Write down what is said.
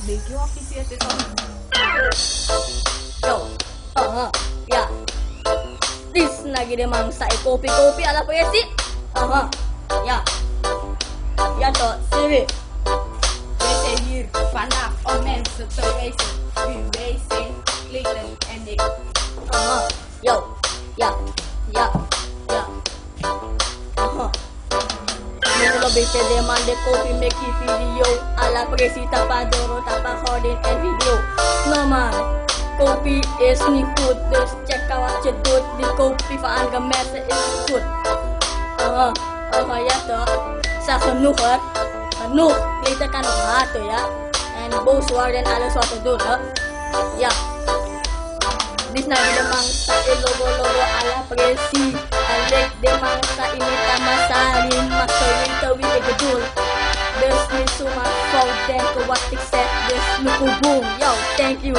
Bigyo akisiete sa Yo, ya. This lagi dia mangsa kopi-kopi ala presi. Ya. Ya to, sini. Deze hier vandaag om mensen te wijzen wie wij zijn, Clayton en ik. Yo, ya, ya, ya. Nung lebih teman de kopi make video ala presi tapadoro tapakodin and video. No man, kopi is niet goed, dus check out wat je doet. Die kopi van andere mensen is niet goed. Ja toch? Zeg genoeg hoor. Genoeg. Later kan nog haten ya. En boos worden en alles wat we doen hè. Ja. Dis na di mangsa logo-logo ala presi. Alik di mangsa ini tamasarin. Makawin tawin gedul. Dus niet zomaar fout denken wat ik zeg. Dus nu boom. Yo, thank you.